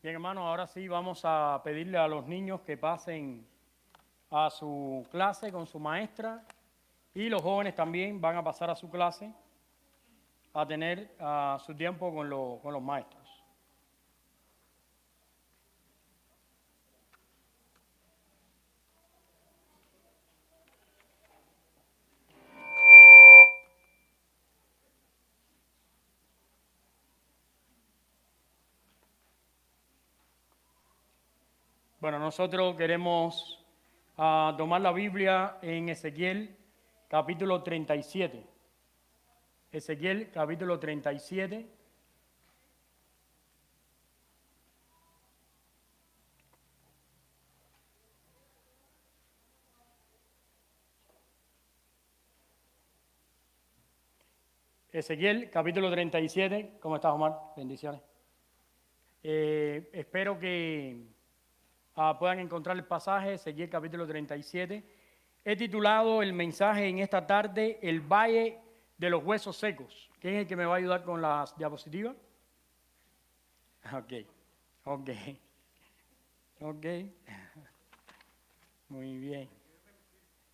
Bien, hermanos, ahora sí vamos a pedirle a los niños que pasen a su clase con su maestra y los jóvenes también van a pasar a su clase a tener su tiempo con los maestros. Bueno, nosotros queremos tomar la Biblia en Ezequiel capítulo 37. Ezequiel capítulo 37. Ezequiel capítulo 37. ¿Cómo estás, Omar? Bendiciones. Espero que puedan encontrar el pasaje, Ezequiel capítulo 37. He titulado el mensaje en esta tarde, El Valle de los Huesos Secos. ¿Quién es el que me va a ayudar con las diapositivas? Ok. Muy bien.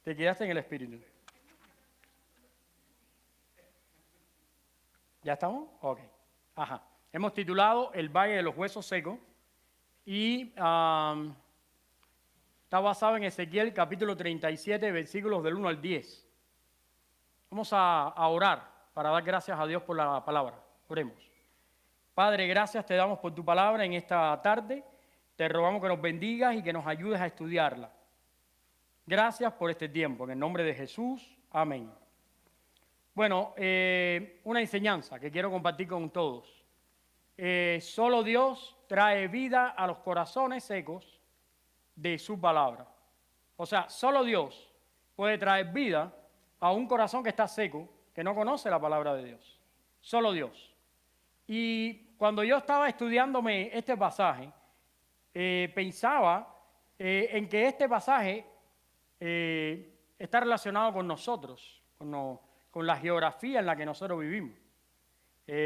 ¿Te quedaste en el espíritu? ¿Ya estamos? Ok. Ajá. Hemos titulado El Valle de los Huesos Secos y está basado en Ezequiel capítulo 37, versículos del 1 al 10. Vamos a orar para dar gracias a Dios por la palabra. Oremos. Padre, gracias te damos por tu palabra en esta tarde. Te rogamos que nos bendigas y que nos ayudes a estudiarla. Gracias por este tiempo. En el nombre de Jesús. Amén. Bueno, una enseñanza que quiero compartir con todos. Solo Dios trae vida a los corazones secos de su palabra. O sea, solo Dios puede traer vida a un corazón que está seco, que no conoce la palabra de Dios. Solo Dios. Y cuando yo estaba estudiándome este pasaje, pensaba en que este pasaje está relacionado con nosotros, con la geografía en la que nosotros vivimos.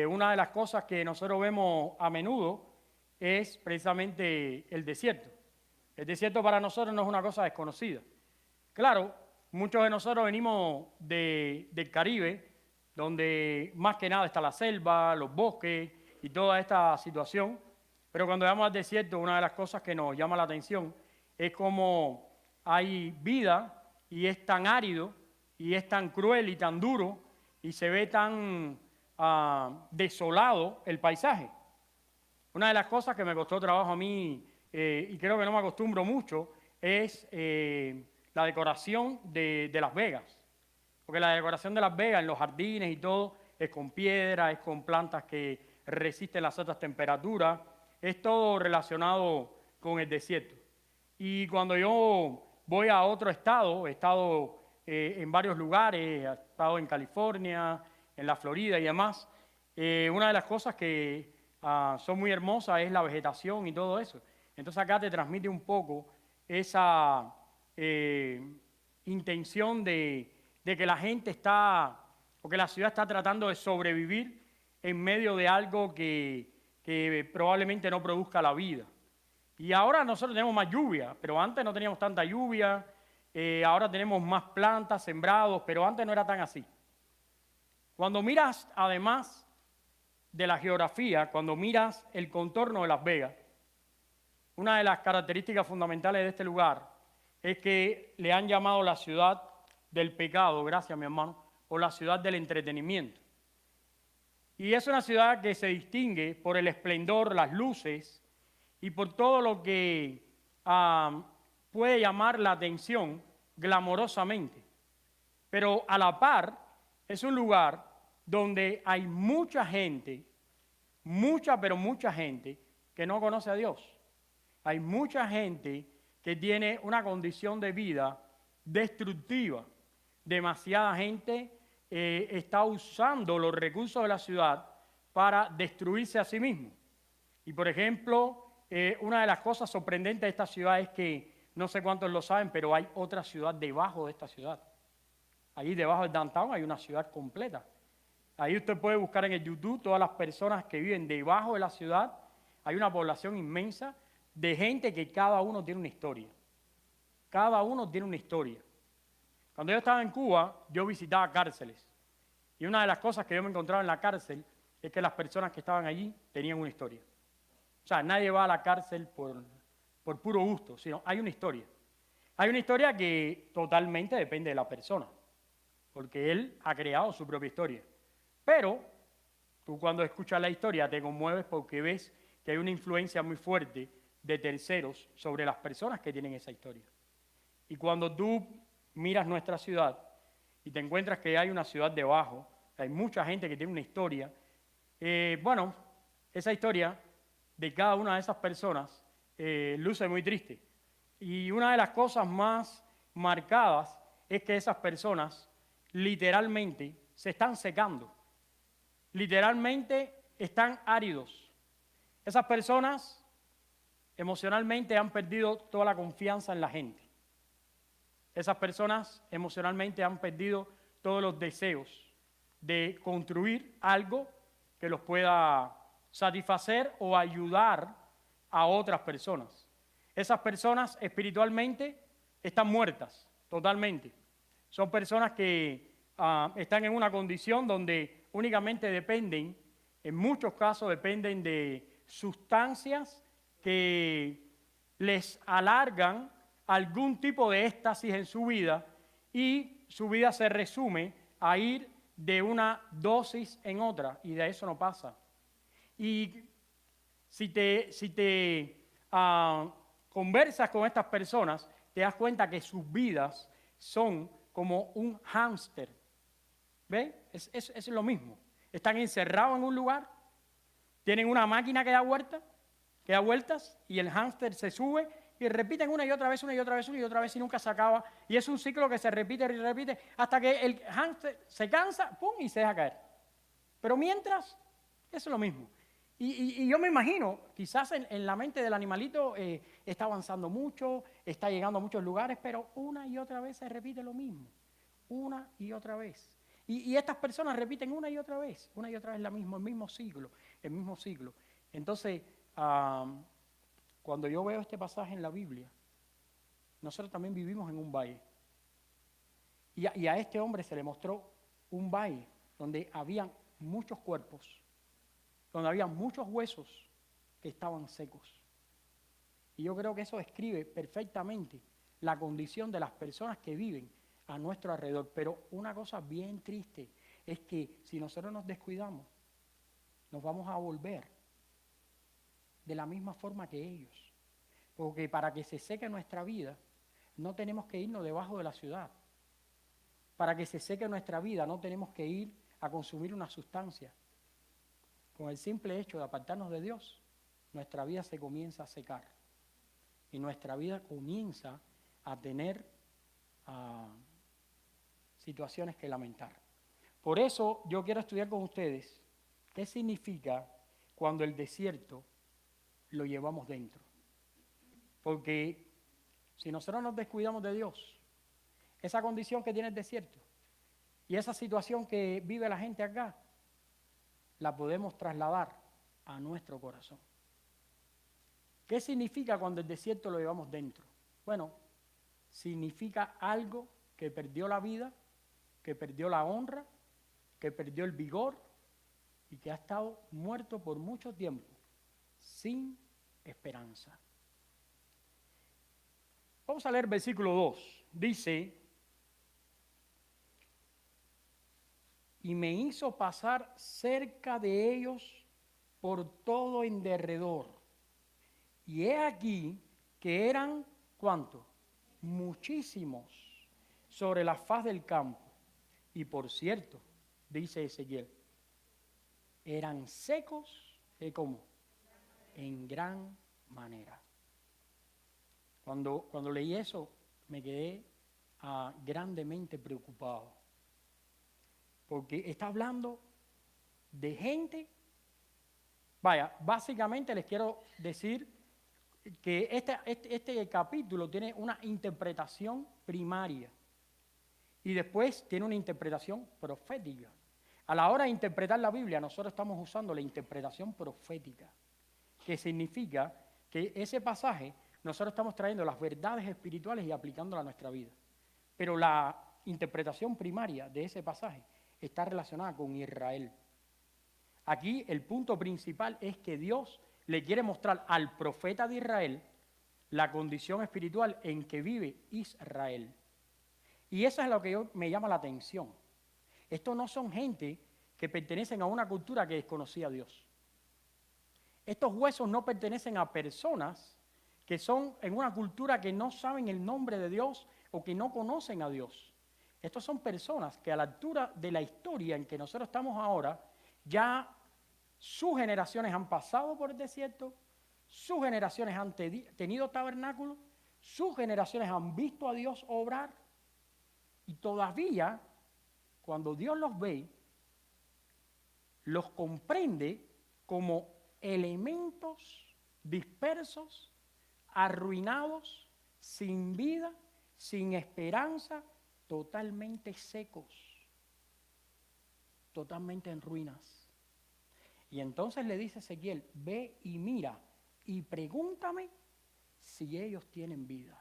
Una de las cosas que nosotros vemos a menudo es precisamente el desierto. El desierto para nosotros no es una cosa desconocida. Claro, muchos de nosotros venimos del Caribe, donde más que nada está la selva, los bosques y toda esta situación. Pero cuando vamos al desierto, una de las cosas que nos llama la atención es cómo hay vida y es tan árido y es tan cruel y tan duro y se ve tan desolado el paisaje. Una de las cosas que me costó trabajo a mí y creo que no me acostumbro mucho es la decoración de Las Vegas. Porque la decoración de Las Vegas en los jardines y todo es con piedra, es con plantas que resisten las altas temperaturas, es todo relacionado con el desierto. Y cuando yo voy a otro estado, he estado en varios lugares, he estado en California, en la Florida y demás, una de las cosas que son muy hermosas es la vegetación y todo eso. Entonces acá te transmite un poco esa intención de que la gente está, o que la ciudad está tratando de sobrevivir en medio de algo que probablemente no produzca la vida. Y ahora nosotros tenemos más lluvia, pero antes no teníamos tanta lluvia, ahora tenemos más plantas, sembrados, pero antes no era tan así. Cuando miras, además de la geografía, cuando miras el contorno de Las Vegas, una de las características fundamentales de este lugar es que le han llamado la ciudad del pecado, gracias mi hermano, o la ciudad del entretenimiento. Y es una ciudad que se distingue por el esplendor, las luces y por todo lo que puede llamar la atención glamorosamente. Pero a la par es un lugar donde hay mucha gente, pero mucha gente que no conoce a Dios. Hay mucha gente que tiene una condición de vida destructiva. Demasiada gente está usando los recursos de la ciudad para destruirse a sí mismo. Y por ejemplo, una de las cosas sorprendentes de esta ciudad es que, no sé cuántos lo saben, pero hay otra ciudad debajo de esta ciudad. Ahí debajo del downtown hay una ciudad completa. Ahí usted puede buscar en el YouTube todas las personas que viven debajo de la ciudad. hay una población inmensa de gente que cada uno tiene una historia. Cada uno tiene una historia. Cuando yo estaba en Cuba, yo visitaba cárceles. Y una de las cosas que yo me encontraba en la cárcel es que las personas que estaban allí tenían una historia. O sea, nadie va a la cárcel por puro gusto, sino hay una historia. Hay una historia que totalmente depende de la persona, porque él ha creado su propia historia. Pero tú cuando escuchas la historia te conmueves porque ves que hay una influencia muy fuerte de terceros sobre las personas que tienen esa historia. Y cuando tú miras nuestra ciudad y te encuentras que hay una ciudad debajo, hay mucha gente que tiene una historia, bueno, esa historia de cada una de esas personas luce muy triste. Y una de las cosas más marcadas es que esas personas literalmente se están secando, literalmente están áridos. Esas personas emocionalmente han perdido toda la confianza en la gente. Esas personas emocionalmente han perdido todos los deseos de construir algo que los pueda satisfacer o ayudar a otras personas. Esas personas espiritualmente están muertas totalmente. Son personas que están en una condición donde únicamente dependen, en muchos casos dependen de sustancias que les alargan algún tipo de éxtasis en su vida y su vida se resume a ir de una dosis en otra y de eso no pasa. Y si te conversas con estas personas, te das cuenta que sus vidas son como un hámster. ¿Ven? Es lo mismo. Están encerrados en un lugar, tienen una máquina que da vueltas y el hámster se sube y repiten una y otra vez, una y otra vez, una y otra vez y nunca se acaba. Y es un ciclo que se repite y repite hasta que el hámster se cansa, ¡pum!, y se deja caer. Pero mientras, eso es lo mismo. Y yo me imagino, quizás en la mente del animalito está avanzando mucho, está llegando a muchos lugares, pero una y otra vez se repite lo mismo. Una y otra vez. Y estas personas repiten una y otra vez el mismo ciclo, el mismo ciclo. Entonces, cuando yo veo este pasaje en la Biblia, nosotros también vivimos en un valle. Y a este hombre se le mostró un valle donde había muchos cuerpos, donde había muchos huesos que estaban secos. Y yo creo que eso describe perfectamente la condición de las personas que viven a nuestro alrededor. Pero una cosa bien triste es que si nosotros nos descuidamos, nos vamos a volver de la misma forma que ellos. Porque para que se seque nuestra vida, no tenemos que irnos debajo de la ciudad. Para que se seque nuestra vida, no tenemos que ir a consumir una sustancia. Con el simple hecho de apartarnos de Dios, nuestra vida se comienza a secar. Y nuestra vida comienza a tener situaciones que lamentar. Por eso yo quiero estudiar con ustedes qué significa cuando el desierto lo llevamos dentro. Porque si nosotros nos descuidamos de Dios, esa condición que tiene el desierto y esa situación que vive la gente acá, la podemos trasladar a nuestro corazón. ¿Qué significa cuando el desierto lo llevamos dentro? Bueno, significa algo que perdió la vida, que perdió la honra, que perdió el vigor y que ha estado muerto por mucho tiempo, sin esperanza. Vamos a leer versículo 2. Dice: y me hizo pasar cerca de ellos por todo en derredor. Y he aquí que eran, ¿cuánto? Muchísimos sobre la faz del campo. Y por cierto, dice Ezequiel, eran secos, ¿cómo? En gran manera. Cuando leí eso, me quedé grandemente preocupado. Porque está hablando de gente. Vaya, básicamente les quiero decir que este capítulo tiene una interpretación primaria y después tiene una interpretación profética. A la hora de interpretar la Biblia, nosotros estamos usando la interpretación profética. que significa que ese pasaje nosotros estamos trayendo las verdades espirituales y aplicándolas a nuestra vida. Pero la interpretación primaria de ese pasaje está relacionada con Israel. Aquí el punto principal es que Dios le quiere mostrar al profeta de Israel la condición espiritual en que vive Israel. Y eso es lo que me llama la atención. Estos no son gente que pertenecen a una cultura que desconocía a Dios. Estos huesos no pertenecen a personas que son en una cultura que no saben el nombre de Dios o que no conocen a Dios. Estos son personas que a la altura de la historia en que nosotros estamos ahora, ya sus generaciones han pasado por el desierto, sus generaciones han tenido tabernáculos, sus generaciones han visto a Dios obrar, y todavía, cuando Dios los ve, los comprende como elementos dispersos, arruinados, sin vida, sin esperanza, totalmente secos, totalmente en ruinas. Y entonces le dice Ezequiel, ve y mira y pregúntame si ellos tienen vida.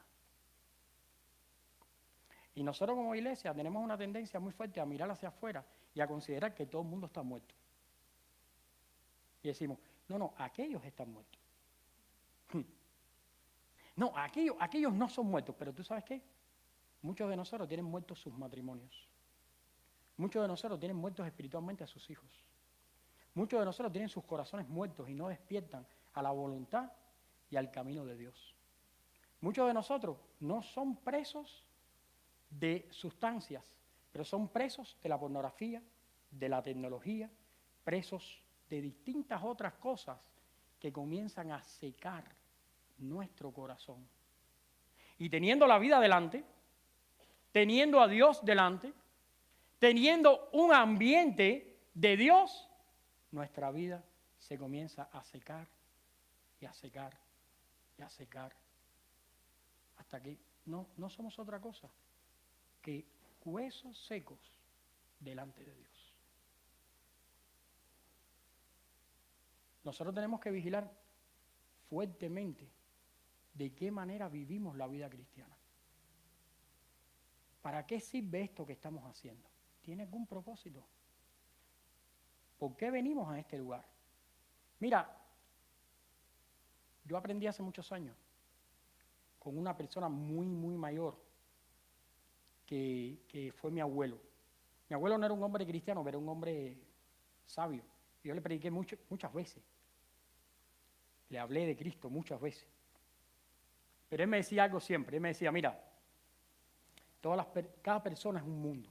Y nosotros como iglesia tenemos una tendencia muy fuerte a mirar hacia afuera y a considerar que todo el mundo está muerto. Y decimos, no, aquellos están muertos. No, aquellos no son muertos, pero ¿tú sabes qué? Muchos de nosotros tienen muertos sus matrimonios. Muchos de nosotros tienen muertos espiritualmente a sus hijos. Muchos de nosotros tienen sus corazones muertos y no despiertan a la voluntad y al camino de Dios. Muchos de nosotros no son presos de sustancias, pero son presos de la pornografía, de la tecnología, presos de distintas otras cosas que comienzan a secar nuestro corazón. Y teniendo la vida delante, teniendo a Dios delante, teniendo un ambiente de Dios, nuestra vida se comienza a secar y a secar y a secar hasta que no somos otra cosa que huesos secos delante de Dios. Nosotros tenemos que vigilar fuertemente de qué manera vivimos la vida cristiana. ¿Para qué sirve esto que estamos haciendo? ¿Tiene algún propósito? ¿Por qué venimos a este lugar? Mira, yo aprendí hace muchos años con una persona muy, muy mayor que fue mi abuelo. Mi abuelo no era un hombre cristiano, pero era un hombre sabio. Yo le prediqué muchas veces. Le hablé de Cristo muchas veces. Pero él me decía algo siempre. Él me decía, mira, cada persona es un mundo,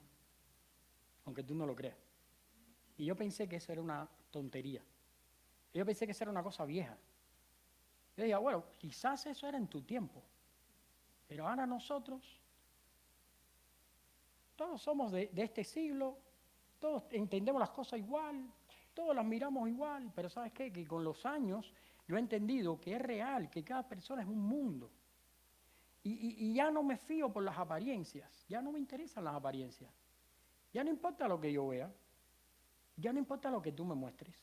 aunque tú no lo creas. Y yo pensé que eso era una tontería. Yo pensé que eso era una cosa vieja. Yo decía, bueno, quizás eso era en tu tiempo. Pero ahora nosotros, todos somos de este siglo, todos entendemos las cosas igual, todos las miramos igual, pero ¿sabes qué? Que con los años yo he entendido que es real, que cada persona es un mundo. Y ya no me fío por las apariencias, ya no me interesan las apariencias. Ya no importa lo que yo vea, ya no importa lo que tú me muestres.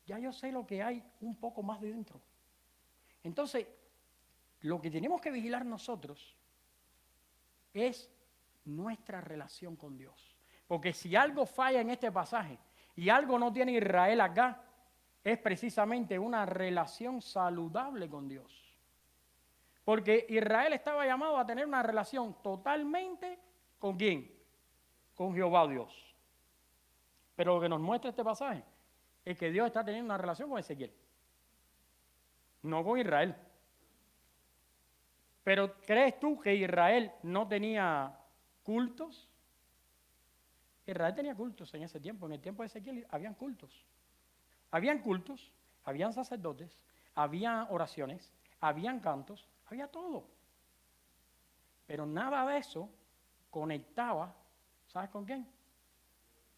Ya yo sé lo que hay un poco más de dentro. Entonces, lo que tenemos que vigilar nosotros es nuestra relación con Dios. Porque si algo falla en este pasaje y algo no tiene Israel acá, es precisamente una relación saludable con Dios. Porque Israel estaba llamado a tener una relación totalmente ¿con quién? Con Jehová Dios. Pero lo que nos muestra este pasaje es que Dios está teniendo una relación con Ezequiel, no con Israel. Pero ¿crees tú que Israel no tenía cultos? Israel tenía cultos en ese tiempo. En el tiempo de Ezequiel habían cultos. Habían cultos, habían sacerdotes, habían oraciones, habían cantos, había todo. Pero nada de eso conectaba, ¿sabes con quién?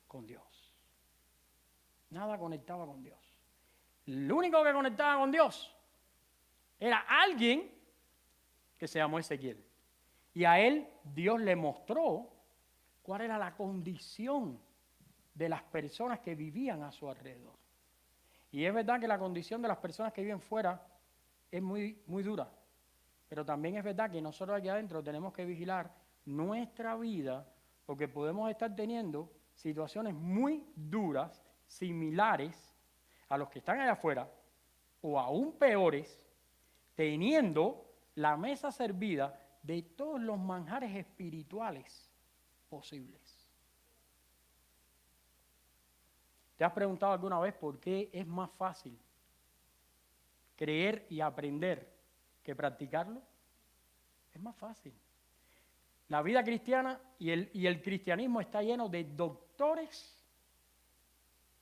Con Dios. Nada conectaba con Dios. Lo único que conectaba con Dios era alguien que se llamó Ezequiel. Y a él Dios le mostró cuál era la condición de las personas que vivían a su alrededor. Y es verdad que la condición de las personas que viven fuera es muy, muy dura. Pero también es verdad que nosotros aquí adentro tenemos que vigilar nuestra vida porque podemos estar teniendo situaciones muy duras, similares a los que están allá afuera, o aún peores, teniendo la mesa servida de todos los manjares espirituales posibles. ¿Te has preguntado alguna vez por qué es más fácil creer y aprender que practicarlo? Es más fácil. La vida cristiana y el cristianismo está lleno de doctores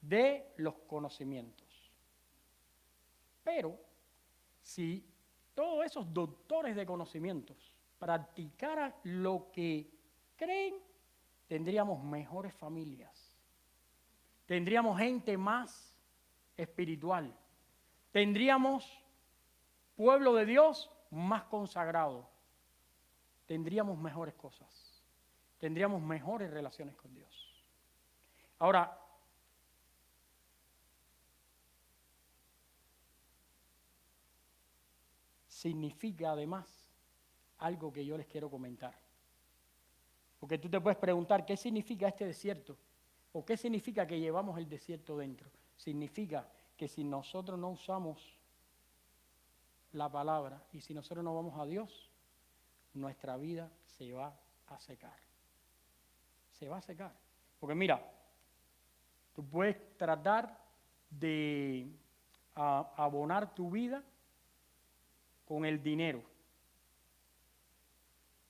de los conocimientos. Pero si todos esos doctores de conocimientos practicaran lo que creen, tendríamos mejores familias, tendríamos gente más espiritual, tendríamos pueblo de Dios más consagrado, tendríamos mejores cosas, tendríamos mejores relaciones con Dios. Ahora, significa además algo que yo les quiero comentar. Porque tú te puedes preguntar, ¿qué significa este desierto? ¿O qué significa que llevamos el desierto dentro? Significa que si nosotros no usamos la palabra y si nosotros no vamos a Dios, nuestra vida se va a secar. Se va a secar. Porque mira, tú puedes tratar de abonar tu vida con el dinero.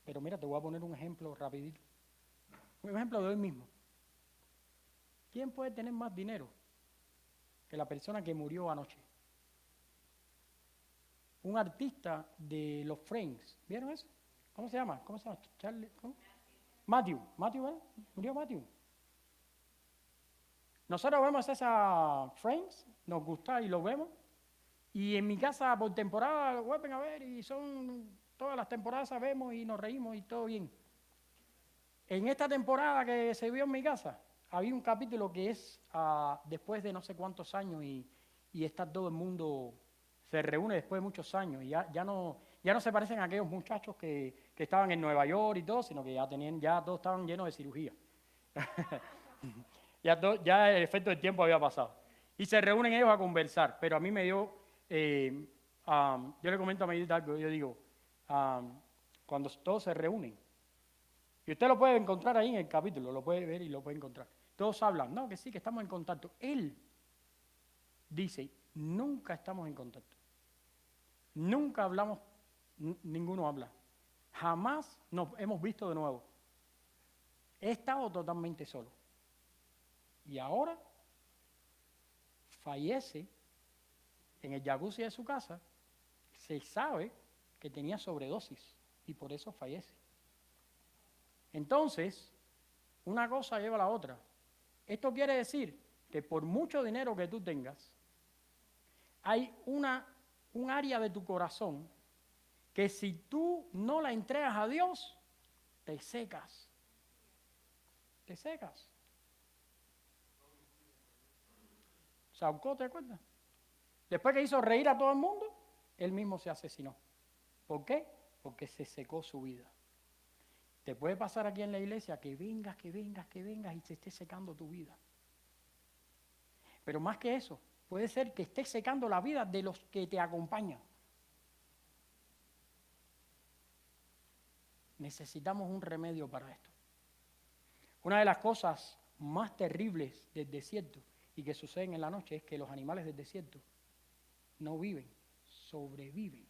Pero mira, te voy a poner un ejemplo rapidito. Un ejemplo de hoy mismo. ¿Quién puede tener más dinero que la persona que murió anoche? Un artista de los Friends. ¿Vieron eso? ¿Cómo se llama? ¿Cómo se llama? Charlie, ¿cómo? Matthew, ¿verdad? Murió Matthew. Nosotros vemos esa Friends, nos gusta y lo vemos. Y en mi casa por temporada lo vuelven a ver y son todas las temporadas sabemos y nos reímos y todo bien. En esta temporada que se vio en mi casa, había un capítulo que es después de no sé cuántos años y está todo el mundo, se reúne después de muchos años y ya no se parecen a aquellos muchachos que estaban en Nueva York y todo, sino que ya todos estaban llenos de cirugía. Ya el efecto del tiempo había pasado. Y se reúnen ellos a conversar, pero a mí me dio... yo le comento a Medita algo, yo digo, cuando todos se reúnen, y usted lo puede encontrar ahí en el capítulo, lo puede ver y lo puede encontrar. Todos hablan, no, que sí, que estamos en contacto. Él dice, nunca estamos en contacto. Nunca hablamos, ninguno habla. Jamás nos hemos visto de nuevo. He estado totalmente solo. Y ahora fallece en el jacuzzi de su casa, se sabe que tenía sobredosis y por eso fallece. Entonces, una cosa lleva a la otra. Esto quiere decir que por mucho dinero que tú tengas, hay un área de tu corazón que si tú no la entregas a Dios, te secas. Te secas. ¿Saucó, te acuerdas? Después que hizo reír a todo el mundo, él mismo se asesinó. ¿Por qué? Porque se secó su vida. Te puede pasar aquí en la iglesia que vengas y se esté secando tu vida. Pero más que eso, puede ser que estés secando la vida de los que te acompañan. Necesitamos un remedio para esto. Una de las cosas más terribles del desierto y que suceden en la noche es que los animales del desierto no viven, sobreviven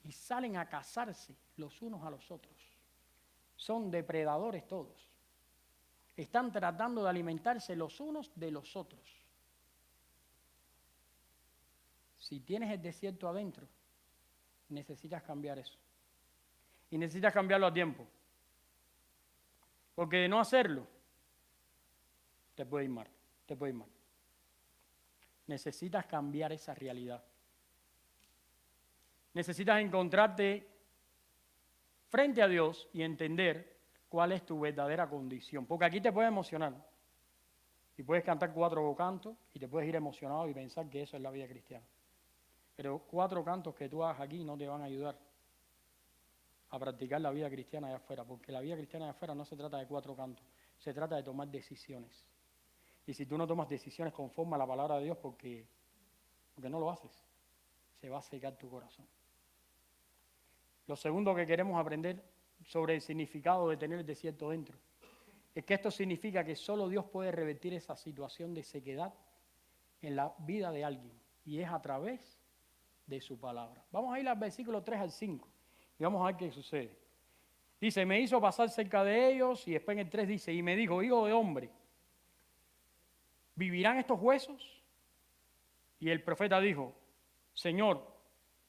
y salen a cazarse los unos a los otros. Son depredadores todos. Están tratando de alimentarse los unos de los otros. Si tienes el desierto adentro, necesitas cambiar eso. Y necesitas cambiarlo a tiempo. Porque de no hacerlo, te puede ir mal, te puede ir mal. Necesitas cambiar esa realidad. Necesitas encontrarte frente a Dios y entender cuál es tu verdadera condición. Porque aquí te puede emocionar. y puedes cantar 4 cantos y te puedes ir emocionado y pensar que eso es la vida cristiana. Pero 4 cantos que tú hagas aquí no te van a ayudar a practicar la vida cristiana allá afuera, porque la vida cristiana allá afuera no se trata de 4 cantos, se trata de tomar decisiones. Y si tú no tomas decisiones conforme a la palabra de Dios, porque no lo haces, se va a secar tu corazón. Lo segundo que queremos aprender sobre el significado de tener el desierto dentro es que esto significa que solo Dios puede revertir esa situación de sequedad en la vida de alguien, y es a través de su palabra. Vamos a ir al versículo 3 al 5 y vamos a ver qué sucede. Dice, me hizo pasar cerca de ellos, y después en el 3 dice, y me dijo, hijo de hombre, ¿vivirán estos huesos? Y el profeta dijo, Señor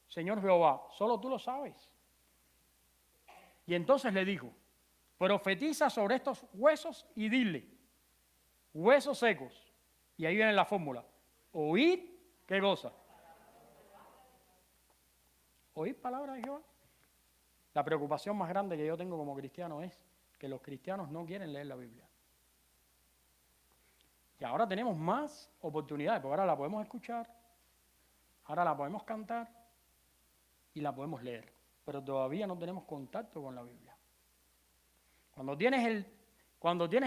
Jehová, solo tú lo sabes. Y entonces le dijo, profetiza sobre estos huesos y dile, huesos secos. Y ahí viene la fórmula, oíd, ¿qué cosa? ¿Oíd palabra de Jehová? La preocupación más grande que yo tengo como cristiano es que los cristianos no quieren leer la Biblia. Y ahora tenemos más oportunidades, porque ahora la podemos escuchar, ahora la podemos cantar y la podemos leer, pero todavía no tenemos contacto con la Biblia. Cuando tienes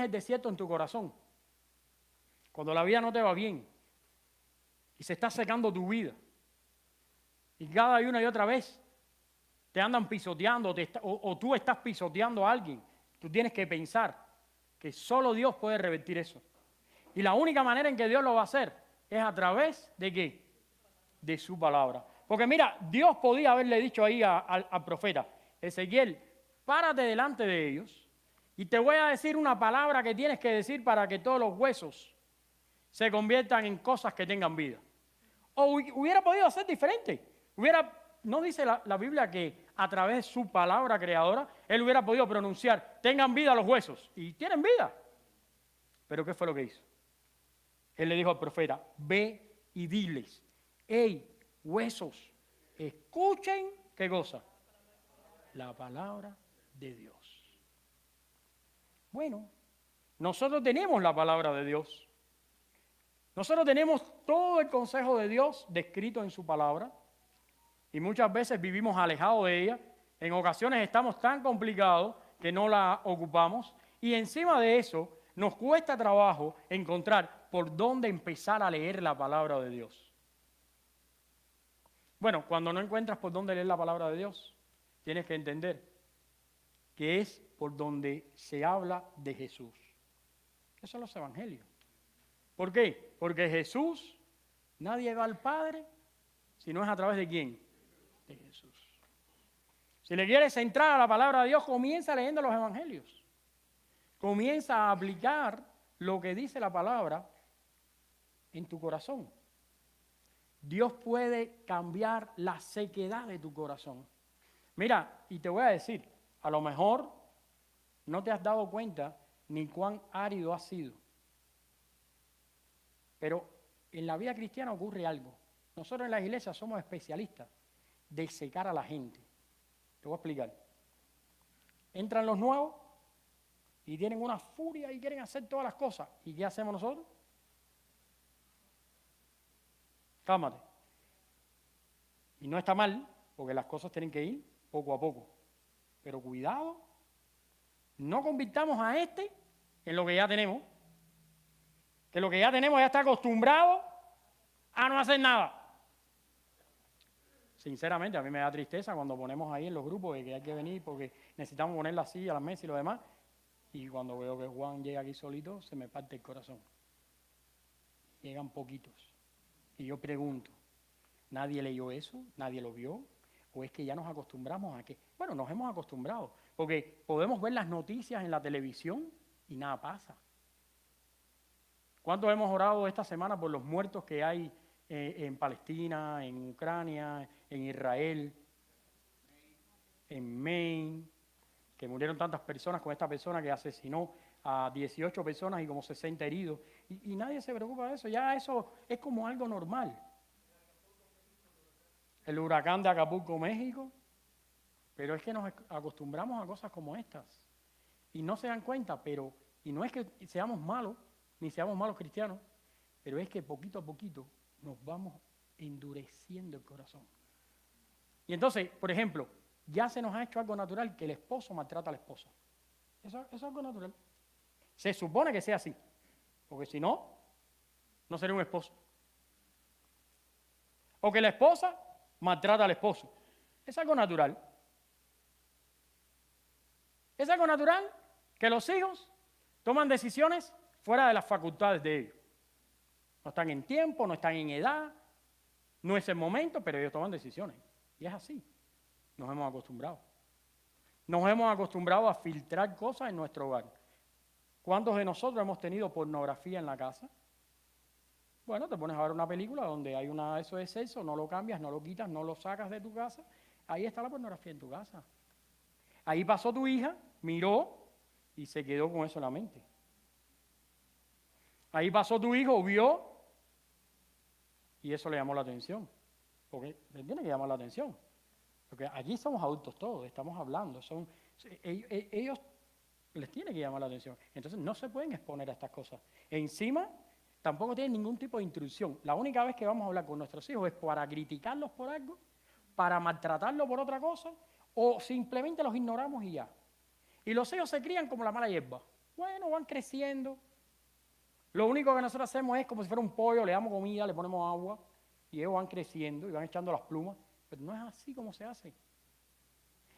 el desierto en tu corazón, cuando la vida no te va bien y se está secando tu vida, y cada una y otra vez te andan pisoteando o tú estás pisoteando a alguien, tú tienes que pensar que solo Dios puede revertir eso. Y la única manera en que Dios lo va a hacer es a través de ¿qué? De su palabra. Porque mira, Dios podía haberle dicho ahí al profeta, Ezequiel, párate delante de ellos y te voy a decir una palabra que tienes que decir para que todos los huesos se conviertan en cosas que tengan vida. O hubiera podido hacer diferente. No dice la Biblia que a través de su palabra creadora, él hubiera podido pronunciar, tengan vida los huesos, y tienen vida. Pero ¿qué fue lo que hizo? Él le dijo al profeta, ve y diles, hey, huesos, escuchen, ¿qué cosa? La palabra de Dios. Bueno, nosotros tenemos la palabra de Dios. Nosotros tenemos todo el consejo de Dios descrito en su palabra y muchas veces vivimos alejados de ella. En ocasiones estamos tan complicados que no la ocupamos y encima de eso nos cuesta trabajo encontrar por dónde empezar a leer la palabra de Dios. Bueno, cuando no encuentras por dónde leer la palabra de Dios, tienes que entender que es por donde se habla de Jesús. Esos son los evangelios. ¿Por qué? Porque Jesús, nadie va al Padre si no es a través de ¿quién? De Jesús. Si le quieres entrar a la palabra de Dios, comienza leyendo los evangelios. Comienza a aplicar lo que dice la palabra en tu corazón. Dios puede cambiar la sequedad de tu corazón. Mira, y te voy a decir, a lo mejor no te has dado cuenta ni cuán árido has sido. Pero en la vida cristiana ocurre algo. Nosotros en las iglesias somos especialistas de secar a la gente. Te voy a explicar. Entran los nuevos y tienen una furia y quieren hacer todas las cosas. ¿Y qué hacemos nosotros? Cálmate. Y no está mal, porque las cosas tienen que ir poco a poco. Pero cuidado, no convirtamos a este en lo que ya tenemos. Que lo que ya tenemos ya está acostumbrado a no hacer nada. Sinceramente, a mí me da tristeza cuando ponemos ahí en los grupos de que hay que venir porque necesitamos poner la silla, la mesa y lo demás. Y cuando veo que Juan llega aquí solito, se me parte el corazón. Llegan poquitos. Y yo pregunto, ¿nadie leyó eso? ¿Nadie lo vio? ¿O es que ya nos acostumbramos a que? Bueno, nos hemos acostumbrado. Porque podemos ver las noticias en la televisión y nada pasa. ¿Cuántos hemos orado esta semana por los muertos que hay en Palestina, en Ucrania, en Israel, en Maine, que murieron tantas personas con esta persona que asesinó a 18 personas y como 60 heridos? Y nadie se preocupa de eso, ya eso es como algo normal. El huracán de Acapulco, México, pero es que nos acostumbramos a cosas como estas y no se dan cuenta, y no es que seamos malos, ni seamos malos cristianos, pero es que poquito a poquito nos vamos endureciendo el corazón. Y entonces, por ejemplo, ya se nos ha hecho algo natural que el esposo maltrata a la esposa. Eso es algo natural. Se supone que sea así, porque si no, no sería un esposo. O que la esposa maltrata al esposo. Es algo natural. Es algo natural que los hijos toman decisiones fuera de las facultades de ellos. No están en tiempo, no están en edad, no es el momento, pero ellos toman decisiones. Y es así. Nos hemos acostumbrado. Nos hemos acostumbrado a filtrar cosas en nuestro hogar. ¿Cuántos de nosotros hemos tenido pornografía en la casa? Bueno, te pones a ver una película donde hay eso de sexo, no lo cambias, no lo quitas, no lo sacas de tu casa. Ahí está la pornografía en tu casa. Ahí pasó tu hija, miró y se quedó con eso en la mente. Ahí pasó tu hijo, vio y eso le llamó la atención. Porque le tiene que llamar la atención. Porque allí somos adultos todos, estamos hablando. Ellos les tiene que llamar la atención. Entonces no se pueden exponer a estas cosas. Encima, tampoco tienen ningún tipo de instrucción. La única vez que vamos a hablar con nuestros hijos es para criticarlos por algo, para maltratarlos por otra cosa, o simplemente los ignoramos y ya. Y los hijos se crían como la mala hierba. Bueno, van creciendo. Lo único que nosotros hacemos es como si fuera un pollo, le damos comida, le ponemos agua, y ellos van creciendo y van echando las plumas. Pero no es así como se hace.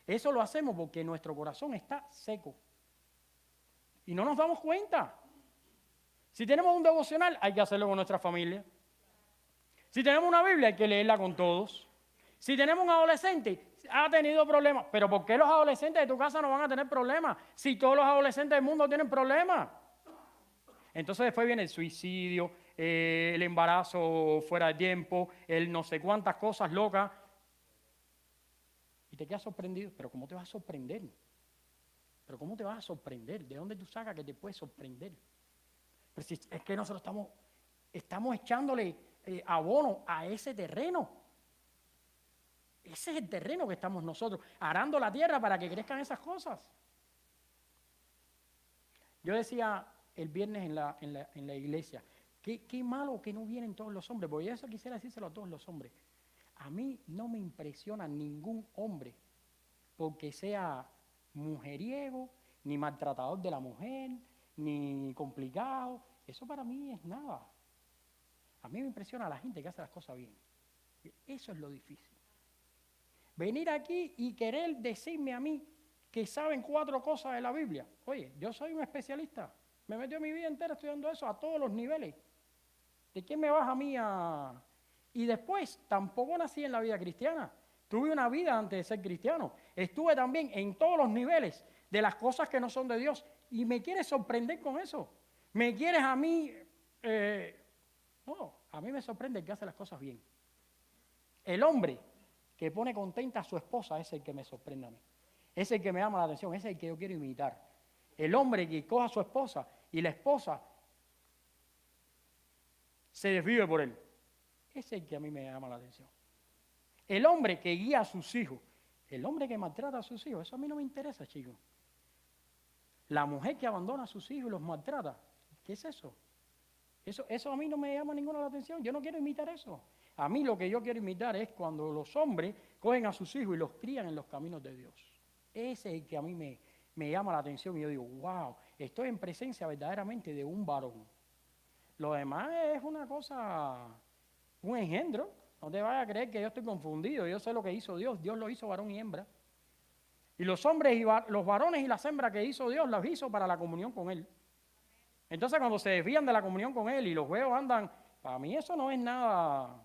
Eso lo hacemos porque nuestro corazón está seco. Y no nos damos cuenta. Si tenemos un devocional, hay que hacerlo con nuestra familia. Si tenemos una Biblia, hay que leerla con todos. Si tenemos un adolescente, ha tenido problemas. Pero ¿por qué los adolescentes de tu casa no van a tener problemas? Si todos los adolescentes del mundo tienen problemas. Entonces después viene el suicidio, el embarazo fuera de tiempo, el no sé cuántas cosas locas. Y te quedas sorprendido. ¿Pero cómo te vas a sorprender? ¿Pero cómo te vas a sorprender? ¿De dónde tú sacas que te puedes sorprender? Pero si es que nosotros estamos echándole abono a ese terreno. Ese es el terreno que estamos nosotros, arando la tierra para que crezcan esas cosas. Yo decía el viernes en la iglesia, qué malo que no vienen todos los hombres, porque yo eso quisiera decírselo a todos los hombres. A mí no me impresiona ningún hombre porque sea mujeriego, ni maltratador de la mujer, ni complicado. Eso para mí es nada. A mí me impresiona la gente que hace las cosas bien. Eso es lo difícil. Venir aquí y querer decirme a mí que saben 4 cosas de la Biblia. Oye, yo soy un especialista. Me he metido mi vida entera estudiando eso a todos los niveles. ¿De qué me vas a mí a...? Y después, tampoco nací en la vida cristiana. Tuve una vida antes de ser cristiano. Estuve también en todos los niveles de las cosas que no son de Dios. Y me quieres sorprender con eso. Me quieres a mí... No, a mí me sorprende el que hace las cosas bien. El hombre que pone contenta a su esposa es el que me sorprende a mí. Es el que me llama la atención, es el que yo quiero imitar. El hombre que coja a su esposa y la esposa se desvive por él. Es el que a mí me llama la atención. El hombre que guía a sus hijos, el hombre que maltrata a sus hijos, eso a mí no me interesa, chicos. La mujer que abandona a sus hijos y los maltrata, ¿qué es eso? Eso a mí no me llama ninguna la atención, yo no quiero imitar eso. A mí lo que yo quiero imitar es cuando los hombres cogen a sus hijos y los crían en los caminos de Dios. Ese es el que a mí me llama la atención y yo digo, wow, estoy en presencia verdaderamente de un varón. Lo demás es una cosa, un engendro. No te vayas a creer que yo estoy confundido, yo sé lo que hizo Dios, Dios lo hizo varón y hembra. Y los hombres y los varones y las hembras que hizo Dios, los hizo para la comunión con Él. Entonces cuando se desvían de la comunión con Él y los veo andan, para mí eso no es nada,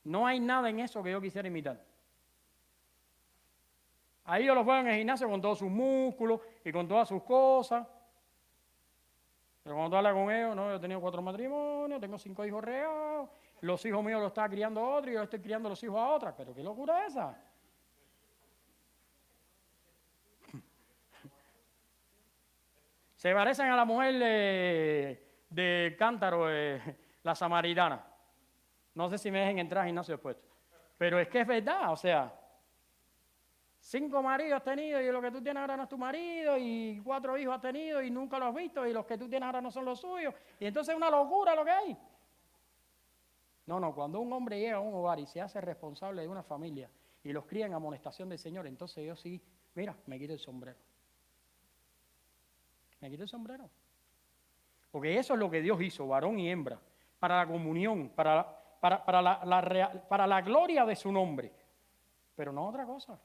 no hay nada en eso que yo quisiera imitar. Ahí yo los veo en el gimnasio con todos sus músculos y con todas sus cosas. Pero cuando tú hablas con ellos, no, yo he tenido 4 matrimonios, tengo 5 hijos regados, los hijos míos los está criando otro y yo estoy criando los hijos a otra. Pero qué locura es esa. Se parecen a la mujer de Cántaro, la samaritana. No sé si me dejen entrar al gimnasio después. Pero es que es verdad, o sea, 5 maridos has tenido y lo que tú tienes ahora no es tu marido, y 4 hijos has tenido y nunca los has visto, y los que tú tienes ahora no son los suyos, y entonces es una locura lo que hay. No, cuando un hombre llega a un hogar y se hace responsable de una familia y los cría en amonestación del Señor, entonces yo sí, mira, me quito el sombrero. Me quito el sombrero. Porque eso es lo que Dios hizo, varón y hembra, para la comunión, para la gloria de su nombre, pero no otra cosa.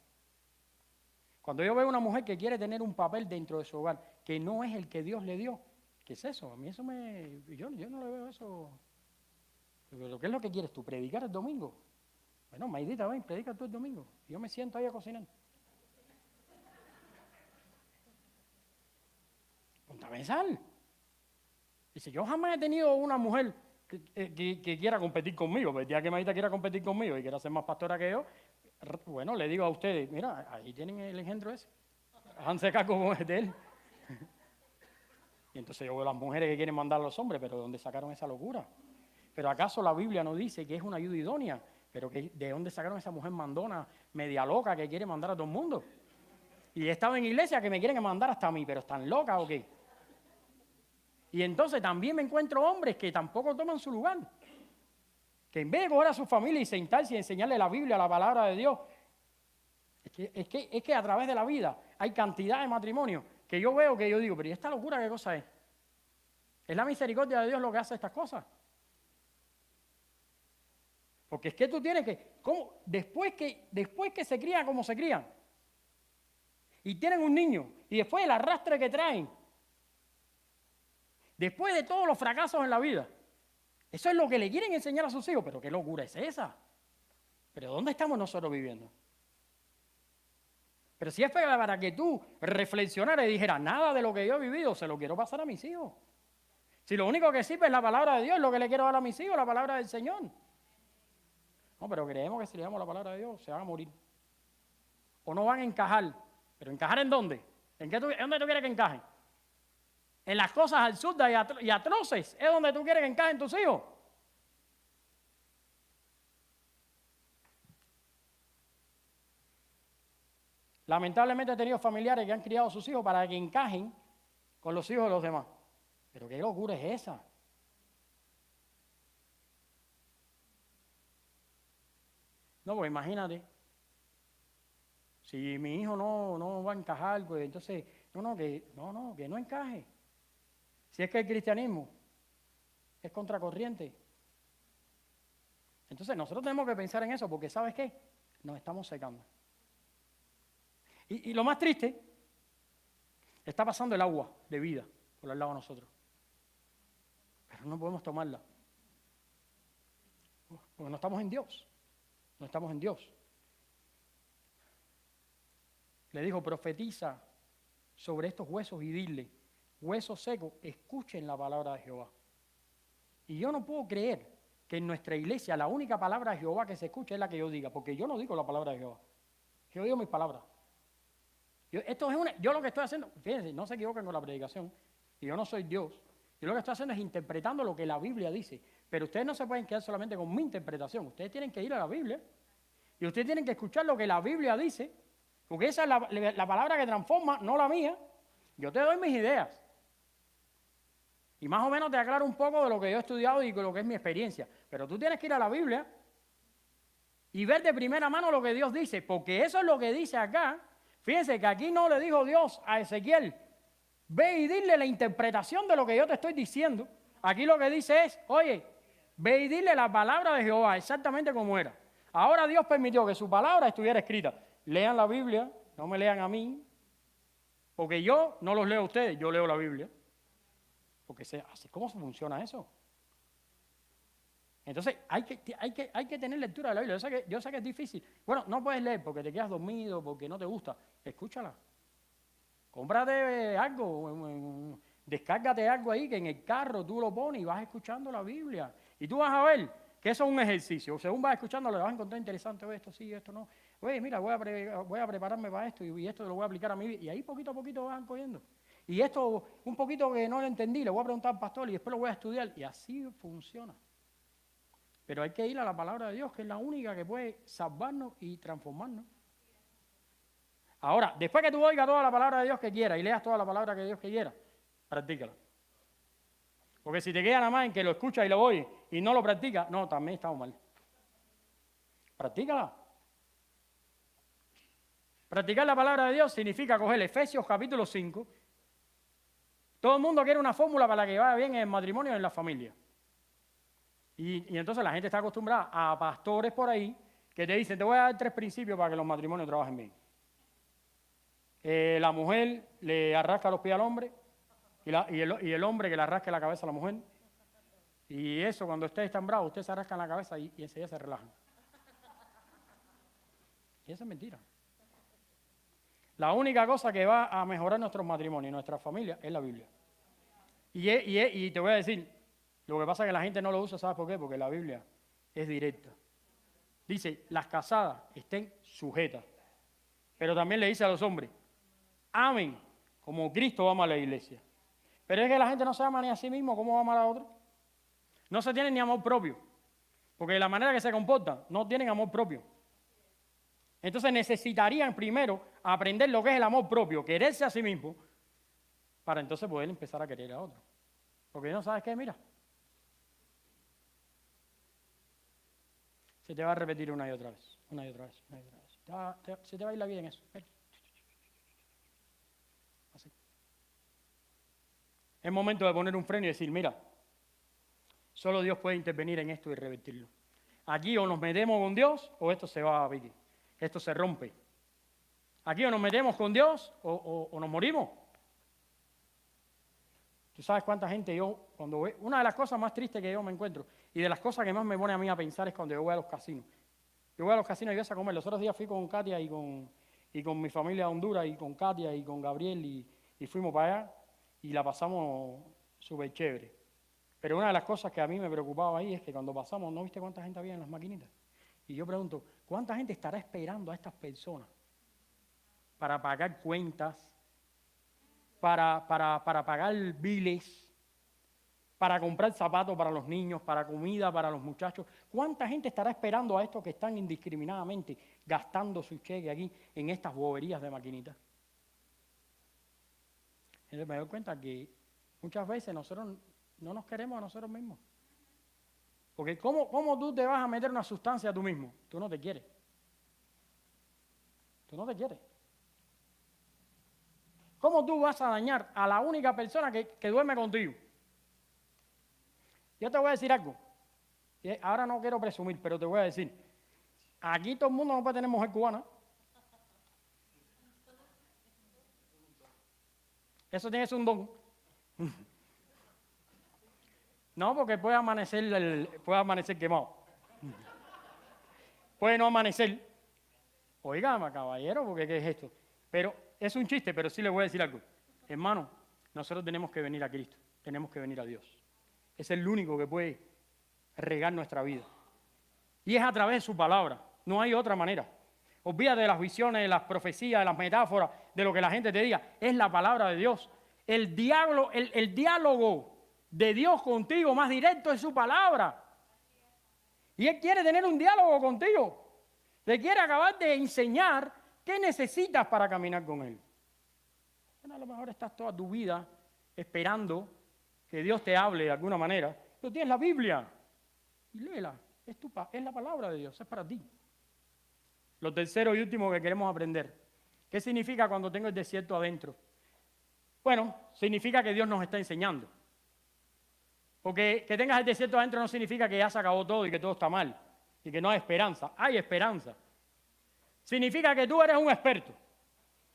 Cuando yo veo una mujer que quiere tener un papel dentro de su hogar, que no es el que Dios le dio, ¿qué es eso? A mí eso yo no le veo eso. ¿Qué es lo que quieres tú? ¿Predicar el domingo? Bueno, Maidita, ven, predica tú el domingo. Yo me siento ahí a cocinar. Ponte a pensar. Dice, yo jamás he tenido una mujer que quiera competir conmigo. Pero el día que Maidita quiera competir conmigo y quiera ser más pastora que yo, bueno, le digo a ustedes, mira, ahí tienen el engendro ese. Háganse cargo de él. Y entonces yo veo las mujeres que quieren mandar a los hombres, pero ¿de dónde sacaron esa locura? ¿Pero acaso la Biblia no dice que es una ayuda idónea? ¿Pero de dónde sacaron esa mujer mandona, media loca, que quiere mandar a todo el mundo? Y he estado en iglesia que me quieren mandar hasta a mí, ¿pero están locas o qué? Y entonces también me encuentro hombres que tampoco toman su lugar. Que en vez de coger a su familia y sentarse y enseñarle la Biblia, la palabra de Dios, es que a través de la vida hay cantidad de matrimonios que yo veo que yo digo, pero ¿y esta locura qué cosa es? ¿Es la misericordia de Dios lo que hace estas cosas? Porque es que tú tienes que, ¿cómo? Después que se crían como se crían, y tienen un niño, y después el arrastre que traen, después de todos los fracasos en la vida, eso es lo que le quieren enseñar a sus hijos. Pero ¿qué locura es esa? ¿Pero dónde estamos nosotros viviendo? Pero si es para que tú reflexionaras y dijeras, nada de lo que yo he vivido se lo quiero pasar a mis hijos. Si lo único que sirve es la palabra de Dios, lo que le quiero dar a mis hijos, la palabra del Señor. No, pero creemos que si le damos la palabra de Dios, se van a morir. O no van a encajar. ¿Pero encajar en dónde? ¿En dónde tú quieres que encajen? En las cosas absurdas y atroces. ¿Es donde tú quieres que encajen tus hijos? Lamentablemente he tenido familiares que han criado a sus hijos para que encajen con los hijos de los demás. ¿Pero qué locura es esa? No, pues imagínate. Si mi hijo no va a encajar, pues entonces, que no encaje. Si es que el cristianismo es contracorriente. Entonces nosotros tenemos que pensar en eso, porque ¿sabes qué? Nos estamos secando. Y lo más triste, está pasando el agua de vida por el lado de nosotros. Pero no podemos tomarla. Porque no estamos en Dios. No estamos en Dios. Le dijo, profetiza sobre estos huesos y dile, huesos secos, escuchen la palabra de Jehová. Y yo no puedo creer que en nuestra iglesia la única palabra de Jehová que se escucha es la que yo diga, porque yo no digo la palabra de Jehová. Yo digo mis palabras. Yo lo que estoy haciendo, fíjense, no se equivoquen con la predicación, y yo no soy Dios. Yo lo que estoy haciendo es interpretando lo que la Biblia dice. Pero ustedes no se pueden quedar solamente con mi interpretación. Ustedes tienen que ir a la Biblia y ustedes tienen que escuchar lo que la Biblia dice, porque esa es la palabra que transforma, no la mía. Yo te doy mis ideas. Y más o menos te aclaro un poco de lo que yo he estudiado y de lo que es mi experiencia. Pero tú tienes que ir a la Biblia y ver de primera mano lo que Dios dice, porque eso es lo que dice acá. Fíjense que aquí no le dijo Dios a Ezequiel, ve y dile la interpretación de lo que yo te estoy diciendo. Aquí lo que dice es, oye, ve y dile la palabra de Jehová exactamente como era. Ahora Dios permitió que su palabra estuviera escrita. Lean la Biblia, no me lean a mí, porque yo no los leo a ustedes, yo leo la Biblia. Porque así cómo funciona eso. Entonces hay que tener lectura de la Biblia. Yo sé que es difícil. Bueno, no puedes leer porque te quedas dormido, porque no te gusta. Escúchala. Cómprate algo, descárgate algo ahí que en el carro tú lo pones y vas escuchando la Biblia. Y tú vas a ver que eso es un ejercicio. Según vas escuchando, le vas a encontrar interesante, oye, esto sí, esto no. Oye, mira, voy a prepararme para esto y esto lo voy a aplicar a mi vida. Y ahí poquito a poquito van cogiendo. Y esto, un poquito que no lo entendí, le voy a preguntar al pastor y después lo voy a estudiar. Y así funciona. Pero hay que ir a la palabra de Dios, que es la única que puede salvarnos y transformarnos. Ahora, después que tú oigas toda la palabra de Dios que quieras y leas toda la palabra de Dios que quieras, practícala. Porque si te queda nada más en que lo escuchas y lo oyes y no lo practicas, no, también estamos mal. Practícala. Practicar la palabra de Dios significa coger Efesios capítulo 5. Todo el mundo quiere una fórmula para que vaya bien en el matrimonio y en la familia. Y entonces la gente está acostumbrada a pastores por ahí que te dicen, te voy a dar 3 principios para que los matrimonios trabajen bien. La mujer le arrasca los pies al hombre y el hombre que le arrasque la cabeza a la mujer. Y eso, cuando ustedes están bravos, ustedes se arrascan la cabeza y enseguida se relajan. Y eso es mentira. La única cosa que va a mejorar nuestros matrimonios y nuestra familia es la Biblia. Y te voy a decir, lo que pasa es que la gente no lo usa, ¿sabes por qué? Porque la Biblia es directa. Dice, las casadas estén sujetas. Pero también le dice a los hombres, amen como Cristo ama a la iglesia. Pero es que la gente no se ama ni a sí mismo, ¿cómo va a amar a otro? No se tienen ni amor propio. Porque de la manera que se comportan, no tienen amor propio. Entonces necesitarían primero aprender lo que es el amor propio, quererse a sí mismo, para entonces poder empezar a querer a otro. Porque no sabes qué, mira. Se te va a repetir una y otra vez, una y otra vez, una y otra vez. Se te va a ir la vida en eso. Así. Es momento de poner un freno y decir, mira, solo Dios puede intervenir en esto y revertirlo. Aquí o nos metemos con Dios o esto se va a pique. Esto se rompe. Aquí o nos metemos con Dios o nos morimos. ¿Tú sabes cuánta gente cuando voy? Una de las cosas más tristes que yo me encuentro y de las cosas que más me pone a mí a pensar es cuando yo voy a los casinos. Yo voy a los casinos y voy a comer. Los otros días fui con Katia y con mi familia de Honduras y con Katia y con Gabriel y fuimos para allá y la pasamos súper chévere. Pero una de las cosas que a mí me preocupaba ahí es que cuando pasamos, ¿no viste cuánta gente había en las maquinitas? Y yo pregunto, ¿cuánta gente estará esperando a estas personas para pagar cuentas, para pagar biles, para comprar zapatos para los niños, para comida para los muchachos? ¿Cuánta gente estará esperando a estos que están indiscriminadamente gastando su cheque aquí en estas boberías de maquinitas? Entonces me doy cuenta que muchas veces nosotros no nos queremos a nosotros mismos. Porque ¿cómo tú te vas a meter una sustancia a tú mismo? Tú no te quieres. Tú no te quieres. ¿Cómo tú vas a dañar a la única persona que duerme contigo? Yo te voy a decir algo. Ahora no quiero presumir, pero te voy a decir. Aquí todo el mundo no puede tener mujer cubana. Eso tiene que ser un don. No, porque puede amanecer quemado. Puede no amanecer. Oiga, caballero, porque ¿qué es esto? Pero es un chiste, pero sí le voy a decir algo. Hermano, nosotros tenemos que venir a Cristo. Tenemos que venir a Dios. Es el único que puede regar nuestra vida. Y es a través de su palabra. No hay otra manera. Olvídate de las visiones, de las profecías, de las metáforas, de lo que la gente te diga. Es la palabra de Dios. El diálogo de Dios contigo más directo es su palabra. Y Él quiere tener un diálogo contigo. Te quiere acabar de enseñar qué necesitas para caminar con Él. Bueno, a lo mejor estás toda tu vida esperando que Dios te hable de alguna manera. Pero tienes la Biblia. Y léela. Es la palabra de Dios. Es para ti. Lo tercero y último que queremos aprender. ¿Qué significa cuando tengo el desierto adentro? Bueno, significa que Dios nos está enseñando. Porque que tengas el desierto adentro no significa que ya se acabó todo y que todo está mal y que no hay esperanza. Hay esperanza. Significa que tú eres un experto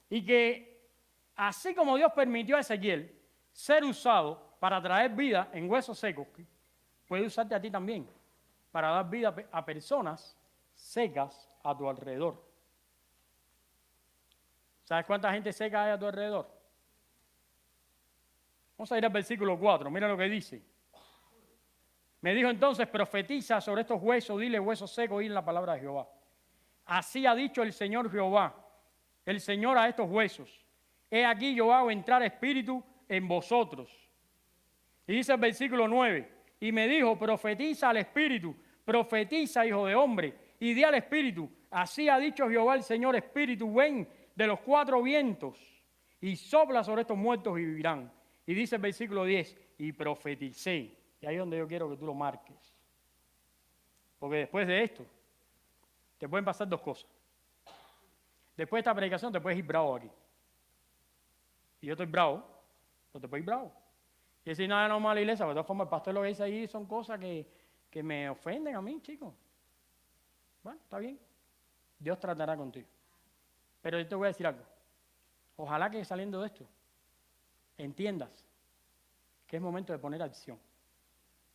y que así como Dios permitió a Ezequiel ser usado para traer vida en huesos secos, puede usarte a ti también para dar vida a personas secas a tu alrededor. ¿Sabes cuánta gente seca hay a tu alrededor? Vamos a ir al versículo 4, mira lo que dice. Me dijo entonces, profetiza sobre estos huesos, dile huesos secos, oír la palabra de Jehová. Así ha dicho el Señor Jehová, el Señor a estos huesos. He aquí yo hago entrar espíritu en vosotros. Y dice el versículo 9, y me dijo, profetiza al espíritu, profetiza, hijo de hombre, y di al espíritu, así ha dicho Jehová el Señor, espíritu, ven de los 4 vientos y sopla sobre estos muertos y vivirán. Y dice el versículo 10, y profeticé. Y ahí es donde yo quiero que tú lo marques. Porque después de esto, te pueden pasar 2 cosas. Después de esta predicación te puedes ir bravo aquí. Y yo estoy bravo, pero te puedes ir bravo. Y decir, nada, no, mala iglesia, pero de todas formas el pastor lo que dice ahí son cosas que me ofenden a mí, chicos. Bueno, está bien. Dios tratará contigo. Pero yo te voy a decir algo. Ojalá que saliendo de esto entiendas que es momento de poner acción.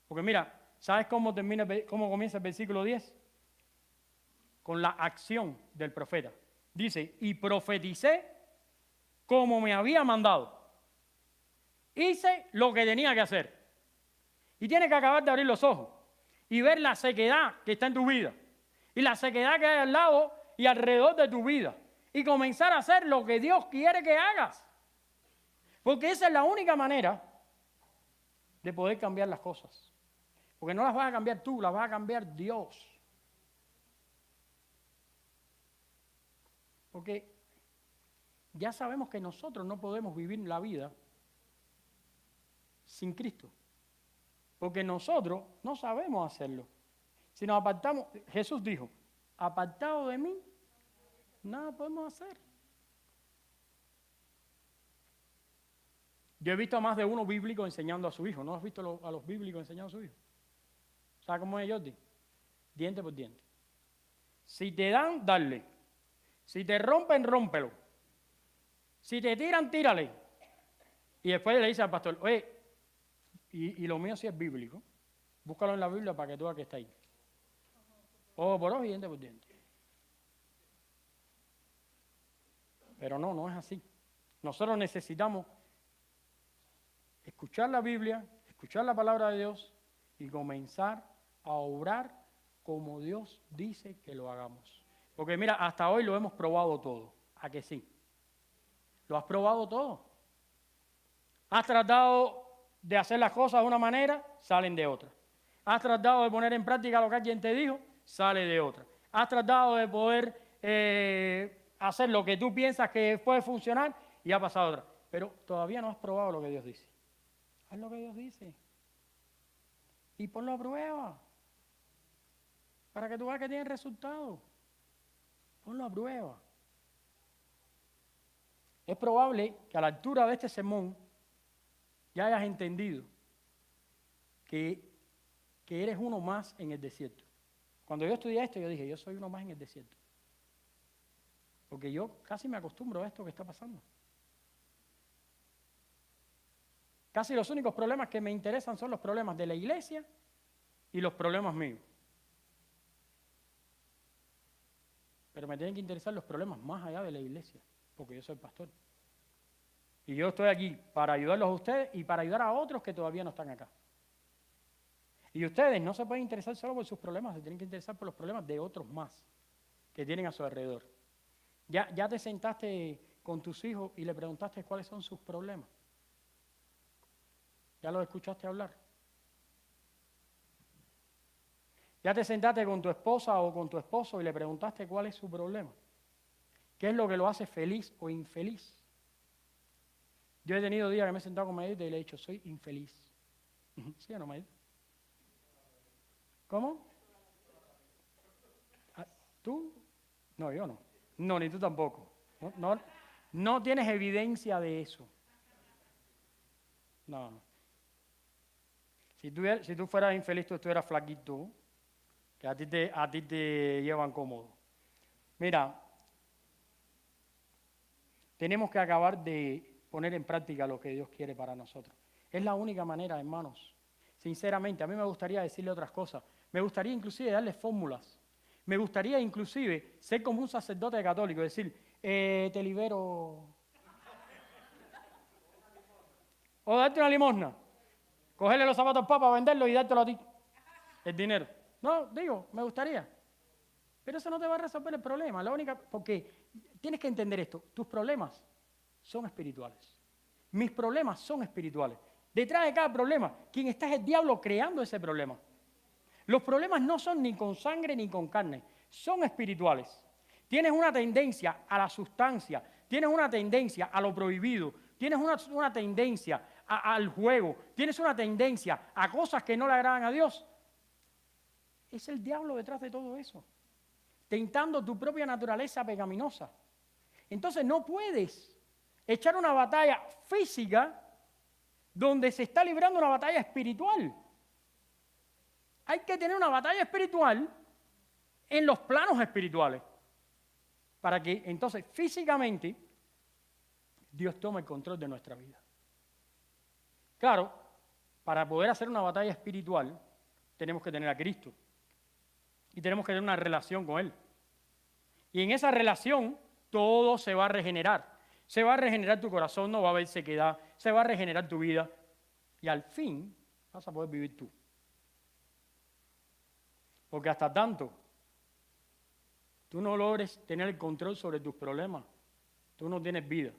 Porque mira, ¿sabes cómo comienza el versículo 10? Con la acción del profeta. Dice, y profeticé como me había mandado. Hice lo que tenía que hacer. Y tienes que acabar de abrir los ojos y ver la sequedad que está en tu vida y la sequedad que hay al lado y alrededor de tu vida y comenzar a hacer lo que Dios quiere que hagas. Porque esa es la única manera de poder cambiar las cosas. Porque no las vas a cambiar tú, las va a cambiar Dios. Porque ya sabemos que nosotros no podemos vivir la vida sin Cristo. Porque nosotros no sabemos hacerlo. Si nos apartamos, Jesús dijo, apartado de mí, nada podemos hacer. Yo he visto a más de uno bíblico enseñando a su hijo. ¿No has visto a los bíblicos enseñando a su hijo? ¿Sabes cómo es, Jordi? Diente por diente. Si te dan, dale. Si te rompen, rómpelo. Si te tiran, tírale. Y después le dice al pastor, oye, y lo mío sí es bíblico. Búscalo en la Biblia para que tú veas que está ahí. Ojo por ojo y diente por diente. Pero no es así. Nosotros necesitamos escuchar la Biblia, escuchar la palabra de Dios y comenzar a obrar como Dios dice que lo hagamos. Porque mira, hasta hoy lo hemos probado todo. ¿A que sí? ¿Lo has probado todo? ¿Has tratado de hacer las cosas de una manera? Salen de otra. ¿Has tratado de poner en práctica lo que alguien te dijo? Sale de otra. ¿Has tratado de poder hacer lo que tú piensas que puede funcionar? Y ha pasado otra. Pero todavía no has probado lo que Dios dice. Haz lo que Dios dice. Y ponlo a prueba. Para que tú veas que tiene resultado. Ponlo a prueba. Es probable que a la altura de este sermón ya hayas entendido que eres uno más en el desierto. Cuando yo estudié esto, yo dije, yo soy uno más en el desierto. Porque yo casi me acostumbro a esto que está pasando. Casi los únicos problemas que me interesan son los problemas de la iglesia y los problemas míos. Pero me tienen que interesar los problemas más allá de la iglesia, porque yo soy pastor. Y yo estoy aquí para ayudarlos a ustedes y para ayudar a otros que todavía no están acá. Y ustedes no se pueden interesar solo por sus problemas, se tienen que interesar por los problemas de otros más que tienen a su alrededor. ¿Ya te sentaste con tus hijos y le preguntaste cuáles son sus problemas? ¿Ya los escuchaste hablar? ¿Ya te sentaste con tu esposa o con tu esposo y le preguntaste cuál es su problema? ¿Qué es lo que lo hace feliz o infeliz? Yo he tenido días que me he sentado con Maidita y le he dicho, soy infeliz. ¿Sí o no, Maidita? ¿Cómo? ¿Tú? No, yo no. No, ni tú tampoco. No tienes evidencia de eso. No. Si tú fueras infeliz, tú estuvieras flaquito, que a ti te llevan cómodo. Mira, tenemos que acabar de poner en práctica lo que Dios quiere para nosotros. Es la única manera, hermanos. Sinceramente, a mí me gustaría decirle otras cosas. Me gustaría inclusive darle fórmulas. Me gustaría inclusive ser como un sacerdote católico, decir, te libero. O darte una limosna. Cogerle los zapatos al Papa, venderlo y dártelo a ti. El dinero. No, digo, me gustaría. Pero eso no te va a resolver el problema. Porque tienes que entender esto. Tus problemas son espirituales. Mis problemas son espirituales. Detrás de cada problema, quien está es el diablo creando ese problema. Los problemas no son ni con sangre ni con carne, son espirituales. tienes una tendencia a la sustancia, tienes una tendencia a lo prohibido, tienes una tendencia al juego, tienes una tendencia a cosas que no le agradan a Dios, es el diablo detrás de todo eso, tentando tu propia naturaleza pecaminosa. Entonces no puedes echar una batalla física donde se está librando una batalla espiritual. Hay que tener una batalla espiritual en los planos espirituales para que entonces físicamente Dios tome el control de nuestra vida. Claro, para poder hacer una batalla espiritual tenemos que tener a Cristo y tenemos que tener una relación con Él. Y en esa relación todo se va a regenerar. Se va a regenerar tu corazón, no va a haber sequedad, se va a regenerar tu vida y al fin vas a poder vivir tú. Porque hasta tanto tú no logres tener el control sobre tus problemas, tú no tienes vida,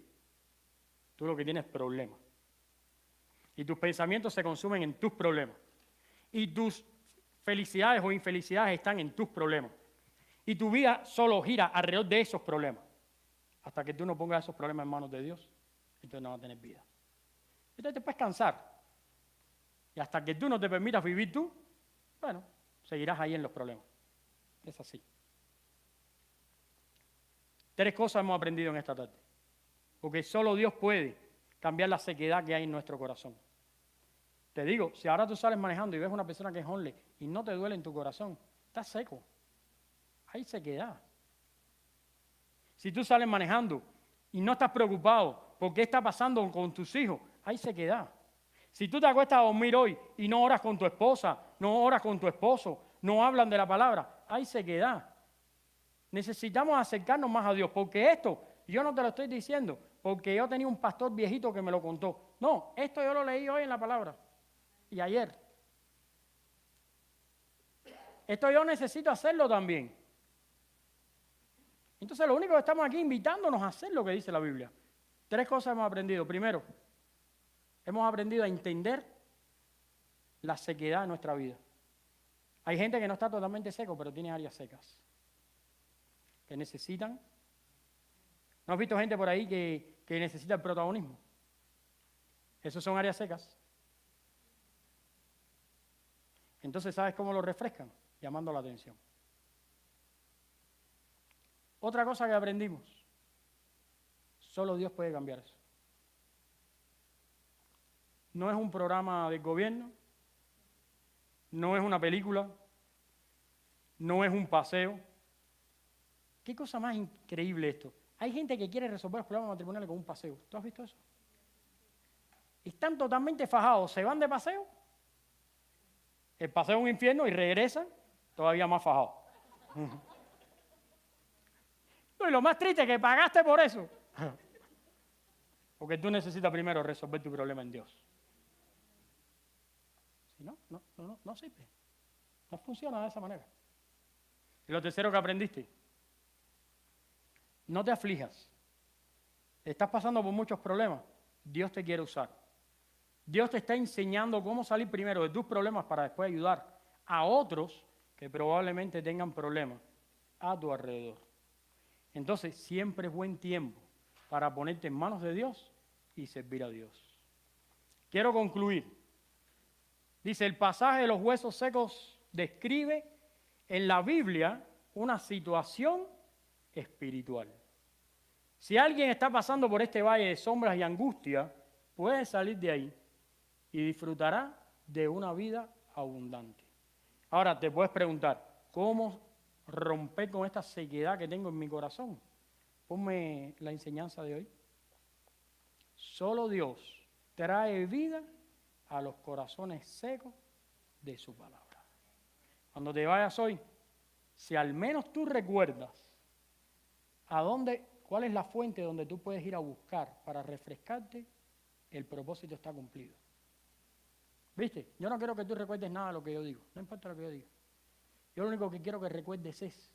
tú lo que tienes es problemas. Y tus pensamientos se consumen en tus problemas. Y tus felicidades o infelicidades están en tus problemas. Y tu vida solo gira alrededor de esos problemas. Hasta que tú no pongas esos problemas en manos de Dios, entonces no vas a tener vida. Entonces te puedes cansar. Y hasta que tú no te permitas vivir tú, bueno, seguirás ahí en los problemas. Es así. 3 cosas hemos aprendido en esta tarde. Porque solo Dios puede cambiar la sequedad que hay en nuestro corazón. Te digo, si ahora tú sales manejando y ves una persona que es only y no te duele en tu corazón, estás seco. Hay sequedad. Si tú sales manejando y no estás preocupado por qué está pasando con tus hijos, hay sequedad. Si tú te acuestas a dormir hoy y no oras con tu esposa, no oras con tu esposo, no hablan de la palabra, hay sequedad. Necesitamos acercarnos más a Dios, porque esto, yo no te lo estoy diciendo, porque yo tenía un pastor viejito que me lo contó. No, esto yo lo leí hoy en la palabra y ayer. Esto yo necesito hacerlo también. Entonces lo único que estamos aquí invitándonos a hacer lo que dice la Biblia. 3 cosas hemos aprendido. Primero, hemos aprendido a entender la sequedad de nuestra vida. Hay gente que no está totalmente seco, pero tiene áreas secas que necesitan. ¿No has visto gente por ahí que necesita el protagonismo? Esos son áreas secas. Entonces, ¿sabes cómo lo refrescan? Llamando la atención. Otra cosa que aprendimos, solo Dios puede cambiar eso. No es un programa del gobierno, no es una película, no es un paseo. ¿Qué cosa más increíble esto? Hay gente que quiere resolver los problemas matrimoniales con un paseo. ¿Tú has visto eso? Están totalmente fajados, se van de paseo, el paseo es un infierno y regresan todavía más fajados. No, y lo más triste es que pagaste por eso. Porque tú necesitas primero resolver tu problema en Dios. Si no, no sirve. No funciona de esa manera. Y lo tercero que aprendiste, no te aflijas. Estás pasando por muchos problemas. Dios te quiere usar. Dios te está enseñando cómo salir primero de tus problemas para después ayudar a otros que probablemente tengan problemas a tu alrededor. Entonces, siempre es buen tiempo para ponerte en manos de Dios y servir a Dios. Quiero concluir. Dice, el pasaje de los huesos secos describe en la Biblia una situación espiritual. Si alguien está pasando por este valle de sombras y angustia, puede salir de ahí y disfrutará de una vida abundante. Ahora te puedes preguntar, ¿cómo romper con esta sequedad que tengo en mi corazón? Ponme la enseñanza de hoy. Solo Dios trae vida a los corazones secos de su palabra. Cuando te vayas hoy, si al menos tú recuerdas cuál es la fuente donde tú puedes ir a buscar para refrescarte, el propósito está cumplido. ¿Viste? Yo no quiero que tú recuerdes nada de lo que yo digo, no importa lo que yo diga. Yo lo único que quiero que recuerdes es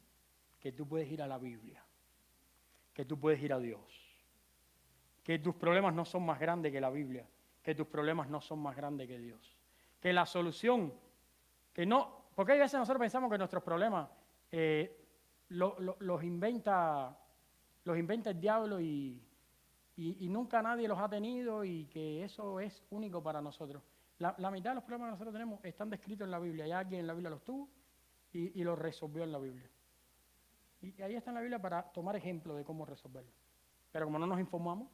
que tú puedes ir a la Biblia, que tú puedes ir a Dios, que tus problemas no son más grandes que la Biblia, que tus problemas no son más grandes que Dios, que la solución, que no, porque hay veces nosotros pensamos que nuestros problemas los inventa el diablo y nunca nadie los ha tenido y que eso es único para nosotros. La mitad de los problemas que nosotros tenemos están descritos en la Biblia. Ya alguien en la Biblia los tuvo y los resolvió en la Biblia. Y ahí está en la Biblia para tomar ejemplo de cómo resolverlo. Pero como no nos informamos,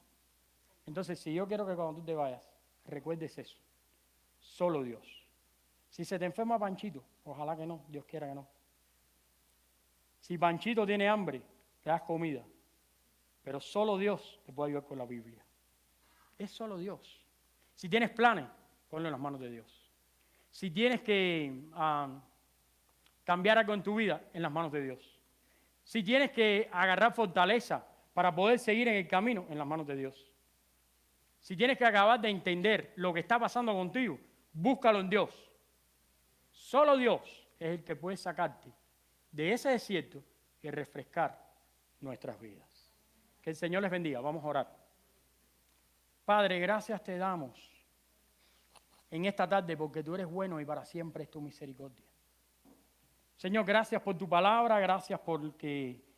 entonces si yo quiero que cuando tú te vayas, recuerdes eso. Solo Dios. Si se te enferma Panchito, ojalá que no, Dios quiera que no. Si Panchito tiene hambre, le das comida. Pero solo Dios te puede ayudar con la Biblia. Es solo Dios. Si tienes planes, ponlo en las manos de Dios. Si tienes que cambiar algo en tu vida, en las manos de Dios. Si tienes que agarrar fortaleza para poder seguir en el camino, en las manos de Dios. Si tienes que acabar de entender lo que está pasando contigo, búscalo en Dios. Solo Dios es el que puede sacarte de ese desierto y refrescar nuestras vidas. Que el Señor les bendiga. Vamos a orar. Padre, gracias te damos en esta tarde porque tú eres bueno y para siempre es tu misericordia. Señor, gracias por tu palabra, gracias porque